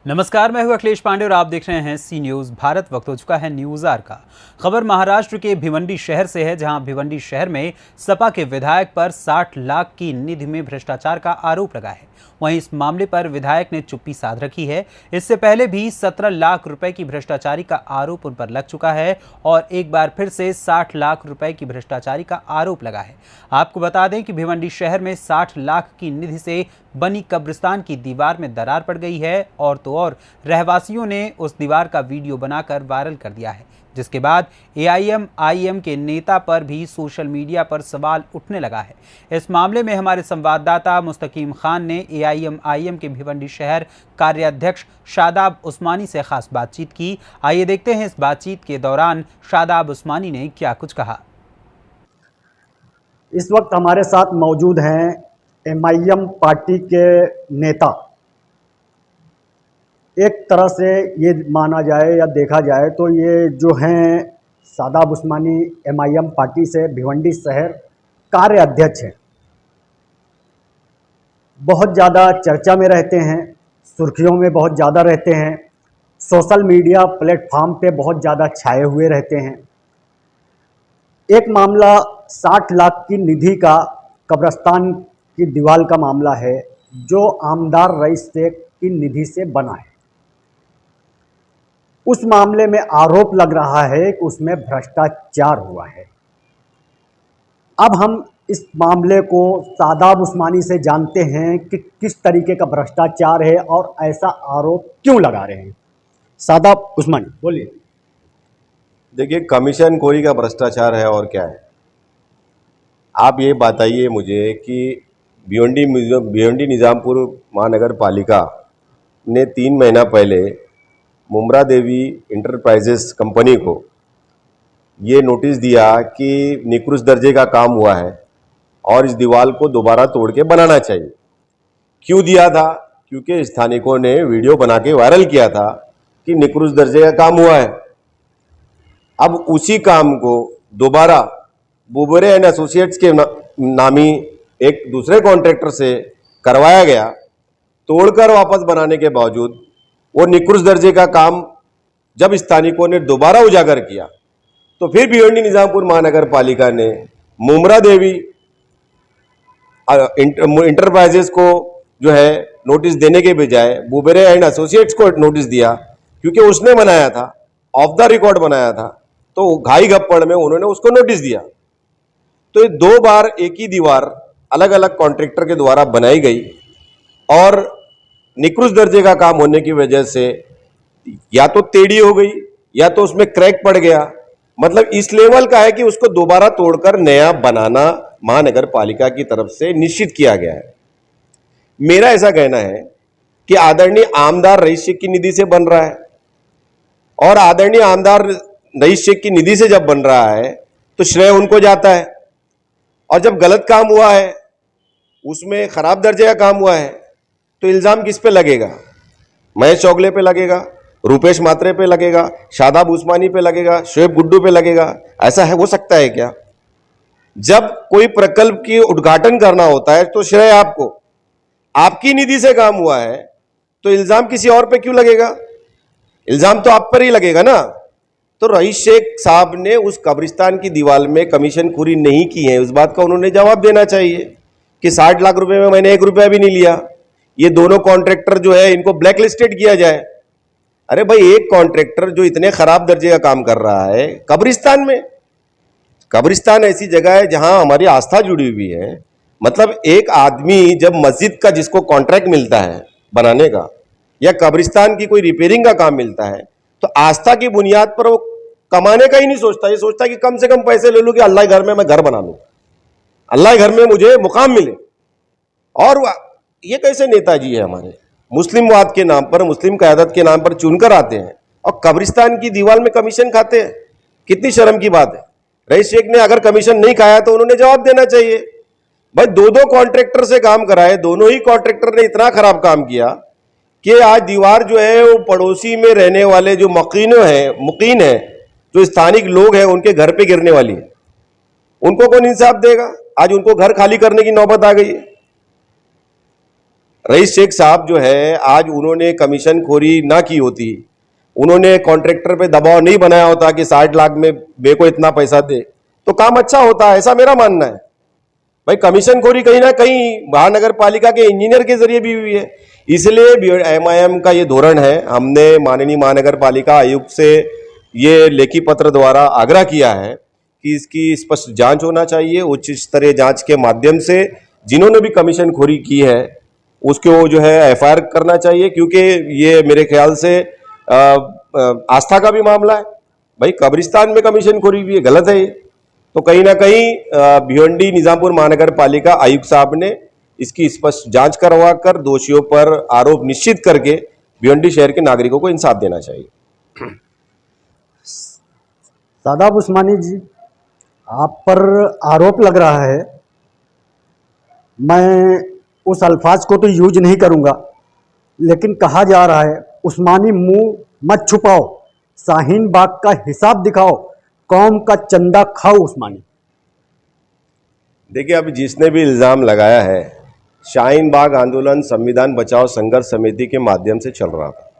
नमस्कार, मैं हूं अखिलेश पांडे और आप देख रहे हैं सी न्यूज भारत। वक्त हो चुका है न्यूज आवर का। खबर महाराष्ट्र के भिवंडी शहर से है, जहां भिवंडी शहर में सपा के विधायक पर 60 लाख की निधि में भ्रष्टाचार का आरोप लगा है। वहीं इस मामले पर विधायक ने चुप्पी साध रखी है। इससे पहले भी 17 लाख रुपए की भ्रष्टाचारी का आरोप उन पर लग चुका है और एक बार फिर से 60 लाख रुपए की भ्रष्टाचारी का आरोप लगा है। आपको बता दें कि भिवंडी शहर में 60 लाख की निधि से बनी कब्रिस्तान की दीवार में दरार पड़ गई है और तो और रहवासियों ने उस दीवार का वीडियो बनाकर वायरल कर दिया है, जिसके बाद एआईएम के नेता पर भी सोशल मीडिया पर सवाल उठने लगा है। इस मामले में हमारे संवाददाता मुस्तकीम खान ने एआईएम के भिवंडी शहर कार्याध्यक्ष शादाब उस्मानी से खास बातचीत की। आइए देखते हैं इस बातचीत के दौरान शादाब उस्मानी ने क्या कुछ कहा। इस वक्त हमारे साथ मौजूद हैं एमआईएम पार्टी के नेता। एक तरह से ये माना जाए या देखा जाए तो ये जो हैं शादाब उस्मानी एमआईएम पार्टी से भिवंडी शहर कार्य अध्यक्ष हैं। बहुत ज़्यादा चर्चा में रहते हैं, सुर्खियों में बहुत ज़्यादा रहते हैं, सोशल मीडिया प्लेटफॉर्म पे बहुत ज़्यादा छाए हुए रहते हैं। एक मामला 60 लाख की निधि का कब्रिस्तान की दीवार का मामला है, जो आमदार रईस शेख की निधि से बना है। उस मामले में आरोप लग रहा है कि उसमें भ्रष्टाचार हुआ है। अब हम इस मामले को शादाब उस्मानी से जानते हैं कि किस तरीके का भ्रष्टाचार है और ऐसा आरोप क्यों लगा रहे हैं। शादाब उस्मानी, बोलिए। देखिए, कमीशन खोरी का भ्रष्टाचार है और क्या है। आप ये बताइए मुझे कि भिवंडी निज़ामपुर महानगर पालिका ने 3 महीना पहले मुमरा देवी इंटरप्राइजेस कंपनी को ये नोटिस दिया कि निकृष्ट दर्जे का काम हुआ है और इस दीवार को दोबारा तोड़ के बनाना चाहिए। क्यों दिया था? क्योंकि स्थानिकों ने वीडियो बना के वायरल किया था कि निकृष्ट दर्जे का काम हुआ है। अब उसी काम को दोबारा बुबरे एंड एसोसिएट्स के नामी एक दूसरे कॉन्ट्रैक्टर से करवाया गया। तोड़कर वापस बनाने के बावजूद वो निकृष्ट दर्जे का काम जब स्थानिकों ने दोबारा उजागर किया तो फिर भिवंडी निजामपुर महानगर पालिका ने मुमरा देवी इंटरप्राइजेस को जो है नोटिस देने के बजाय बुबरे एंड एसोसिएट्स को नोटिस दिया, क्योंकि उसने बनाया था, ऑफ द रिकॉर्ड बनाया था, तो घाई गप्पड़ में उन्होंने उसको नोटिस दिया। तो ये 2 बार एक ही दीवार अलग अलग कॉन्ट्रैक्टर के द्वारा बनाई गई और निकृष्ट दर्जे का काम होने की वजह से या तो टेढ़ी हो गई या तो उसमें क्रैक पड़ गया। मतलब इस लेवल का है कि उसको दोबारा तोड़कर नया बनाना महानगर पालिका की तरफ से निश्चित किया गया है। मेरा ऐसा कहना है कि आदरणीय आमदार रईस शेख की निधि से बन रहा है और आदरणीय आमदार रईस शेख की निधि से जब बन रहा है तो श्रेय उनको जाता है। और जब गलत काम हुआ है, उसमें खराब दर्जे का काम हुआ है, तो इल्जाम किस पे लगेगा? महेश चौगले पे लगेगा, रूपेश मात्रे पे लगेगा, शादाब उस्मानी पे लगेगा, शोएब गुड्डू पे लगेगा? ऐसा है, हो सकता है क्या? जब कोई प्रकल्प की उद्घाटन करना होता है तो श्रेय आपको, आपकी निधि से काम हुआ है, तो इल्जाम किसी और पे क्यों लगेगा? इल्जाम तो आप पर ही लगेगा ना। तो रईस शेख साहब ने उस कब्रिस्तान की दीवार में कमीशनखोरी नहीं की है, उस बात का उन्होंने जवाब देना चाहिए कि 60 लाख रुपए में मैंने 1 रुपया भी नहीं लिया। ये दोनों कॉन्ट्रैक्टर जो है इनको ब्लैक लिस्टेड किया जाए। अरे भाई, एक कॉन्ट्रैक्टर जो इतने खराब दर्जे का काम कर रहा है कब्रिस्तान में, कब्रिस्तान ऐसी जगह है जहां हमारी आस्था जुड़ी हुई है। मतलब एक आदमी जब मस्जिद का जिसको कॉन्ट्रैक्ट मिलता है बनाने का या कब्रिस्तान की कोई रिपेयरिंग का काम मिलता है, तो आस्था की बुनियाद पर वो कमाने का ही नहीं सोचता। ये सोचता है कि कम से कम पैसे ले लूं कि अल्लाह के घर में मैं घर बना लूं, अल्लाह के घर में मुझे मुकाम मिले। और ये कैसे नेताजी है हमारे, मुस्लिमवाद के नाम पर, मुस्लिम क़यादत के नाम पर चुनकर आते हैं और कब्रिस्तान की दीवार में कमीशन खाते हैं। कितनी शर्म की बात है। रईस शेख ने अगर कमीशन नहीं खाया तो उन्होंने जवाब देना चाहिए। भाई, 2 कॉन्ट्रैक्टर से काम कराए, दोनों ही कॉन्ट्रैक्टर ने इतना खराब काम किया कि आज दीवार जो है वो पड़ोसी में रहने वाले जो मुकीन है, जो स्थानिक लोग हैं, उनके घर पे गिरने वाली है। उनको कौन इंसाफ देगा? आज उनको घर खाली करने की नौबत आ गई है। रईस शेख साहब जो है, आज उन्होंने कमीशन खोरी ना की होती, उन्होंने कॉन्ट्रैक्टर पे दबाव नहीं बनाया होता कि 60 लाख में बे को इतना पैसा दे, तो काम अच्छा होता है, ऐसा मेरा मानना है। भाई कमीशन खोरी कहीं ना कहीं महानगर पालिका के इंजीनियर के जरिए भी हुई है, इसलिए एमआईएम का ये धोरण है। हमने माननीय महानगर पालिका आयुक्त से ये लेखी पत्र द्वारा आग्रह किया है कि इसकी स्पष्ट जांच होना चाहिए, उच्च स्तरीय जांच के माध्यम से जिन्होंने भी कमीशन खोरी की है उसको जो है एफआईआर करना चाहिए, क्योंकि ये मेरे ख्याल से आस्था का भी मामला है। भाई कब्रिस्तान में कमीशन खोरी भी गलत है ये, तो कहीं ना कहीं भिवंडी निजामपुर महानगर पालिका आयुक्त साहब ने इसकी स्पष्ट जांच करवाकर दोषियों पर आरोप निश्चित करके भिवंडी शहर के नागरिकों को इंसाफ देना चाहिए। शादाब उस्मानी जी, आप पर आरोप लग रहा है, मैं उस अल्फाज को तो यूज नहीं करूंगा, लेकिन कहा जा रहा है उस्मानी मुंह मत छुपाओ, शाहीन बाग का हिसाब दिखाओ, कौम का चंदा खाओ उस्मानी। देखिए, अभी जिसने भी इल्जाम लगाया है, शाहीन बाग आंदोलन संविधान बचाओ संघर्ष समिति के माध्यम से चल रहा था।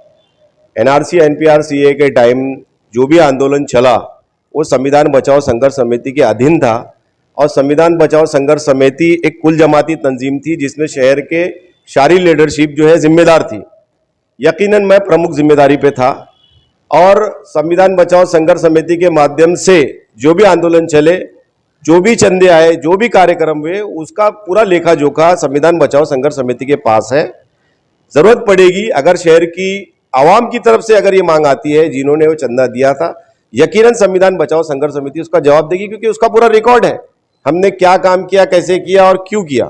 एनआरसी एनपीआर सीए के टाइम जो भी आंदोलन चला वो संविधान बचाओ संघर्ष समिति के अधीन था, और संविधान बचाओ संघर्ष समिति एक कुल जमाती तंजीम थी जिसमें शहर के सारी लीडरशिप जो है जिम्मेदार थी। यकीनन मैं प्रमुख जिम्मेदारी पे था, और संविधान बचाओ संघर्ष समिति के माध्यम से जो भी आंदोलन चले, जो भी चंदे आए, जो भी कार्यक्रम हुए, उसका पूरा लेखा जोखा संविधान बचाओ संघर्ष समिति के पास है। जरूरत पड़ेगी अगर शहर की आवाम की तरफ से अगर ये मांग आती है, जिन्होंने वो चंदा दिया था, यकीनन संविधान बचाओ संघर्ष समिति उसका जवाब देगी, क्योंकि उसका पूरा रिकॉर्ड है, हमने क्या काम किया, कैसे किया और क्यों किया।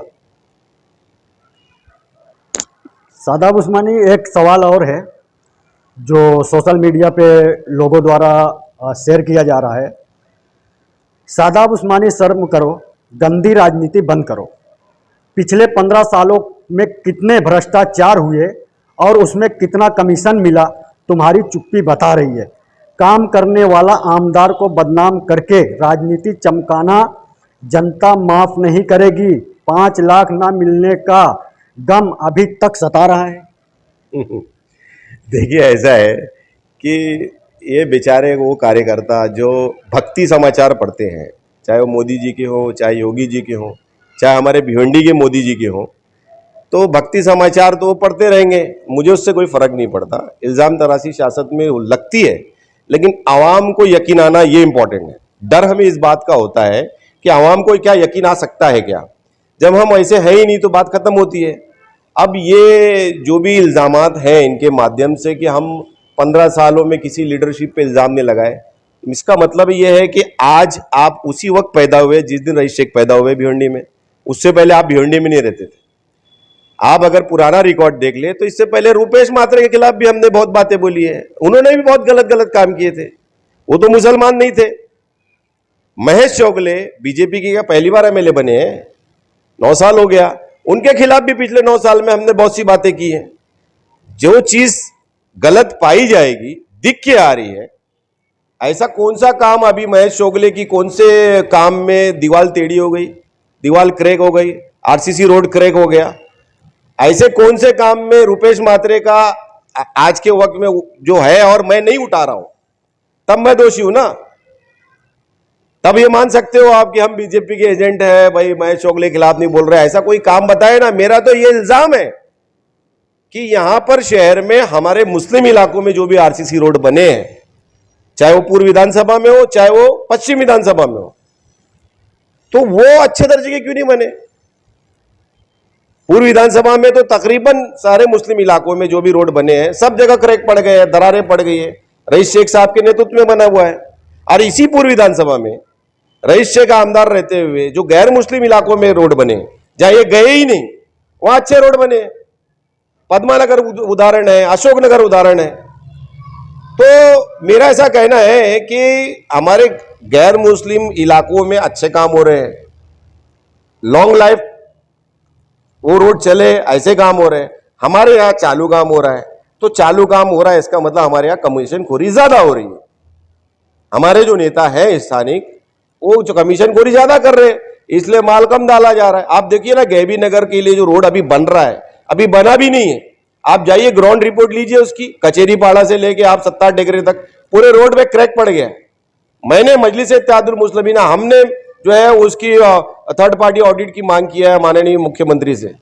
शादाब उस्मानी, एक सवाल और है जो सोशल मीडिया पे लोगों द्वारा शेयर किया जा रहा है। शादाब उस्मानी, शर्म करो, गंदी राजनीति बंद करो। पिछले 15 सालों में कितने भ्रष्टाचार हुए और उसमें कितना कमीशन मिला, तुम्हारी चुप्पी बता रही है। काम करने वाला आमदार को बदनाम करके राजनीति चमकाना जनता माफ नहीं करेगी। 5 लाख ना मिलने का गम अभी तक सता रहा है। देखिए, ऐसा है कि ये बेचारे वो कार्यकर्ता जो भक्ति समाचार पढ़ते हैं, चाहे वो मोदी जी के हो, चाहे योगी जी के हो, चाहे हमारे भिवंडी के मोदी जी के हो, तो भक्ति समाचार तो वो पढ़ते रहेंगे, मुझे उससे कोई फर्क नहीं पड़ता। इल्ज़ाम तराशी सियासत में लगती है, लेकिन आवाम को यकीन आना ये इंपॉर्टेंट है। डर हमें इस बात का होता है कि आवाम को क्या यकीन आ सकता है क्या, जब हम ऐसे हैं ही नहीं तो बात खत्म होती है। अब ये जो भी इल्ज़ामात हैं इनके माध्यम से कि हम 15 सालों में किसी लीडरशिप पे इल्ज़ाम नहीं लगाए, इसका मतलब ये है कि आज आप उसी वक्त पैदा हुए जिस दिन रईस शेख पैदा हुए भिवंडी में। उससे पहले आप भिवंडी में नहीं रहते थे। आप अगर पुराना रिकॉर्ड देख ले तो इससे पहले रुपेश मात्रे के खिलाफ भी हमने बहुत बातें बोली है, उन्होंने भी बहुत गलत गलत काम किए थे, वो तो मुसलमान नहीं थे। महेश चौगले बीजेपी के क्या पहली बार एमएलए बने हैं, 9 साल हो गया, उनके खिलाफ भी पिछले 9 साल में हमने बहुत सी बातें की हैं। जो चीज गलत पाई जाएगी, दिख के आ रही है, ऐसा कौन सा काम अभी महेश चौगले की कौन से काम में दीवार टेढ़ी हो गई, दीवार क्रैक हो गई, आरसीसी रोड क्रैक हो गया, ऐसे कौन से काम में रुपेश मात्रे का आज के वक्त में जो है और मैं नहीं उठा रहा हूं, तब मैं दोषी हूं ना। तब ये मान सकते हो आप कि हम बीजेपी के एजेंट है, भाई महेश चौगले के खिलाफ नहीं बोल रहे, ऐसा कोई काम बताए ना। मेरा तो ये इल्जाम है कि यहां पर शहर में हमारे मुस्लिम इलाकों में जो भी आरसीसी रोड बने हैं, चाहे वो पूर्व विधानसभा में हो चाहे वो पश्चिम विधानसभा में हो, तो वो अच्छे दर्जे के क्यों नहीं बने। पूर्व विधानसभा में तो तकरीबन सारे मुस्लिम इलाकों में जो भी रोड बने हैं सब जगह क्रैक पड़ गए हैं, दरारें पड़ गई है, रईस शेख साहब के नेतृत्व में बना हुआ है। और इसी पूर्व विधानसभा में रईस शेख आमदार रहते हुए जो गैर मुस्लिम इलाकों में रोड बने, जहां ये गए ही नहीं, वहां अच्छे रोड बने। पद्मानगर उदाहरण है, अशोकनगर उदाहरण है। तो मेरा ऐसा कहना है कि हमारे गैर मुस्लिम इलाकों में अच्छे काम हो रहे हैं, लॉन्ग लाइफ वो रोड चले, ऐसे काम हो रहे हैं। हमारे यहाँ चालू काम हो रहा है, तो चालू काम हो रहा है इसका मतलब हमारे यहाँ कमीशन खोरी ज्यादा हो रही है। हमारे जो नेता है स्थानिक, वो जो कमीशन खोरी ज्यादा कर रहे हैं, इसलिए माल कम डाला जा रहा है। आप देखिए ना, गैबी नगर के लिए जो रोड अभी बन रहा है, अभी बना भी नहीं है। आप जाइए ग्राउंड रिपोर्ट लीजिए उसकी, कचेरी पाड़ा से लेके आप सत्ता टेकरे तक पूरे रोड में क्रैक पड़ गया है। मैंने मजलिस इत्तेहादुल मुस्लिमीन हमने जो है उसकी थर्ड पार्टी ऑडिट की मांग किया है माननीय मुख्यमंत्री से।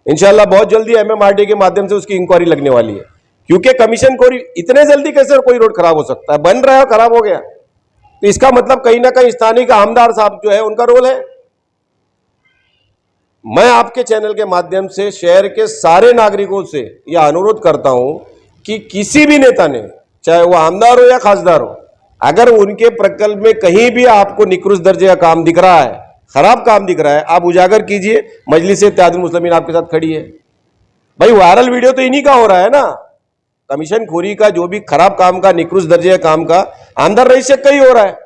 इंशाल्लाह बहुत जल्दी एमएमआरडी के माध्यम से उसकी इंक्वायरी लगने वाली है, क्योंकि कमीशन खोरी इतने जल्दी कैसे कोई रोड खराब हो सकता है, बन रहा है खराब हो गया, तो इसका मतलब कहीं ना कहीं स्थानीय का आमदार साहब जो है उनका रोल है। मैं आपके चैनल के माध्यम से शहर के सारे नागरिकों से यह अनुरोध करता हूं कि किसी भी नेता ने, चाहे वो आमदार हो या खासदार हो, अगर उनके प्रकल्प में कहीं भी आपको निकृष्ट दर्जे का काम दिख रहा है, खराब काम दिख रहा है, आप उजागर कीजिए। मजलिस इत्तेहादुल मुस्लिमीन आपके साथ खड़ी है। भाई वायरल वीडियो तो इन्हीं का हो रहा है ना, कमीशन खोरी का, जो भी खराब काम का, निकृष्ट दर्जे काम का आमदार रईस से कहीं हो रहा है।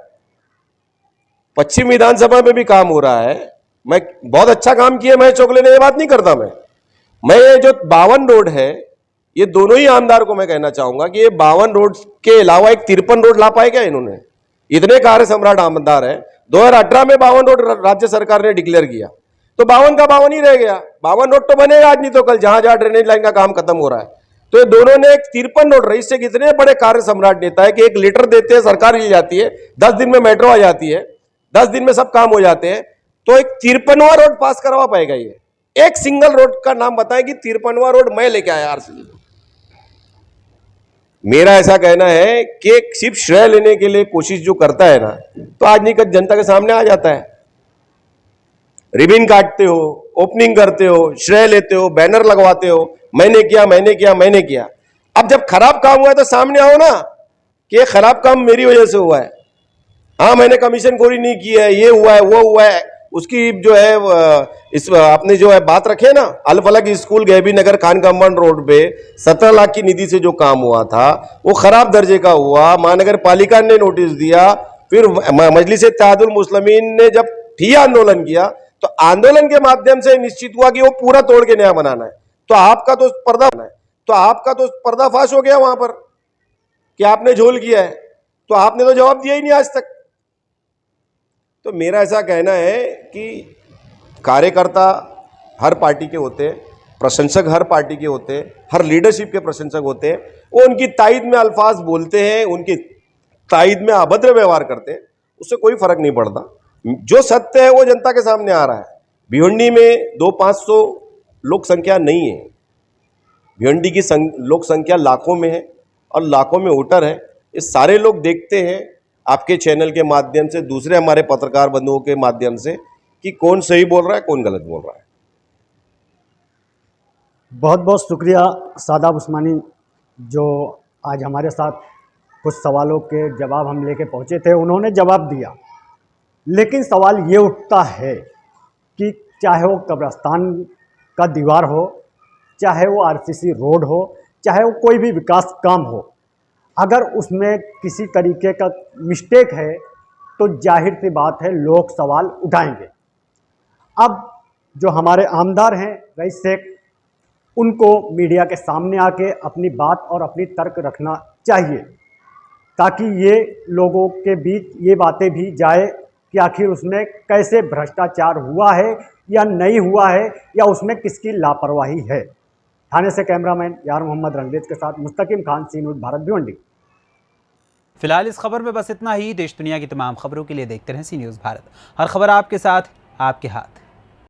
पश्चिम विधानसभा में भी काम हो रहा है। मैं बहुत अच्छा काम किया, मैं चौक लेने की बात नहीं करता। मैं ये जो 52 रोड है, ये दोनों ही आमदार को मैं कहना चाहूंगा कि ये 52 रोड के अलावा एक 53 रोड ला पाए क्या इन्होंने? इतने कार्य सम्राट आमदार है। 2018 में 52 रोड राज्य सरकार ने डिक्लेयर किया, तो 52 का 52 ही रह गया। 52 रोड तो बने आज नहीं तो कल, जहां जहां ड्रेनेज लाइन का काम खत्म हो रहा है। तो ये दोनों ने एक 53 रोड, रईस से कितने बड़े कार्य सम्राट नेता है कि 1 लीटर देते हैं, सरकार ले जाती है, 10 दिन में मेट्रो आ जाती है, 10 दिन में सब काम हो जाते हैं। तो एक 53वां रोड पास करवा पाएगा ये? एक सिंगल रोड का नाम बताएं कि 53वां रोड मैं लेके आया आरसीबी। मेरा ऐसा कहना है कि सिर्फ श्रेय लेने के लिए कोशिश जो करता है ना, तो आज नहीं कल जनता के सामने आ जाता है। रिबिन काटते हो, ओपनिंग करते हो, श्रेय लेते हो, बैनर लगवाते हो, मैंने किया मैंने किया मैंने किया। अब जब खराब काम हुआ है तो सामने आओ ना कि खराब काम मेरी वजह से हुआ है। हाँ, मैंने कमीशन खोरी नहीं की है, ये हुआ है वो हुआ है, उसकी जो है इस आपने जो है बात रखे ना, अल फलक स्कूल गैबी नगर खान कंपाउंड रोड पे 17 लाख की निधि से जो काम हुआ था वो खराब दर्जे का हुआ। महानगर पालिका ने नोटिस दिया, फिर मजलिस इत्तेहादुल मुस्लिमीन ने जब भी आंदोलन किया तो आंदोलन के माध्यम से निश्चित हुआ कि वो पूरा तोड़ के नया बनाना है। तो आपका तो पर्दाफाश हो गया वहां पर कि आपने झोल किया है, तो आपने तो जवाब दिया ही नहीं आज तक। तो मेरा ऐसा कहना है कि कार्यकर्ता हर पार्टी के होते हैं, प्रशंसक हर पार्टी के होते हैं, हर लीडरशिप के प्रशंसक होते हैं। वो उनकी तायद में अल्फाज बोलते हैं, उनकी तायद में अभद्र व्यवहार करते हैं, उससे कोई फर्क नहीं पड़ता। जो सत्य है वो जनता के सामने आ रहा है। भिवंडी में 200-500 लोक संख्या नहीं है। भिवंडी की लोक संख्या लाखों में है और लाखों में वोटर है। ये सारे लोग देखते हैं आपके चैनल के माध्यम से, दूसरे हमारे पत्रकार बंधुओं के माध्यम से, कि कौन सही बोल रहा है कौन गलत बोल रहा है। बहुत बहुत शुक्रिया सादाब उस्मानी, जो आज हमारे साथ कुछ सवालों के जवाब हम लेके पहुंचे थे, उन्होंने जवाब दिया। लेकिन सवाल ये उठता है कि चाहे वो कब्रिस्तान का दीवार हो, चाहे वो आरसीसी रोड हो, चाहे वो कोई भी विकास काम हो, अगर उसमें किसी तरीके का मिस्टेक है तो जाहिर सी बात है लोग सवाल उठाएंगे। अब जो हमारे आमदार हैं रईस शेख, उनको मीडिया के सामने आके अपनी बात और अपनी तर्क रखना चाहिए, ताकि ये लोगों के बीच ये बातें भी जाए कि आखिर उसमें कैसे भ्रष्टाचार हुआ है या नहीं हुआ है, या उसमें किसकी लापरवाही है। थाने से कैमरामैन यार मोहम्मद रंगरेज के साथ मुस्तकिम खान, सी न्यूज़ भारत, भिवंडी। फिलहाल इस खबर में बस इतना ही। देश दुनिया की तमाम खबरों के लिए देखते रहें सी न्यूज़ भारत। हर खबर आपके साथ, आपके हाथ।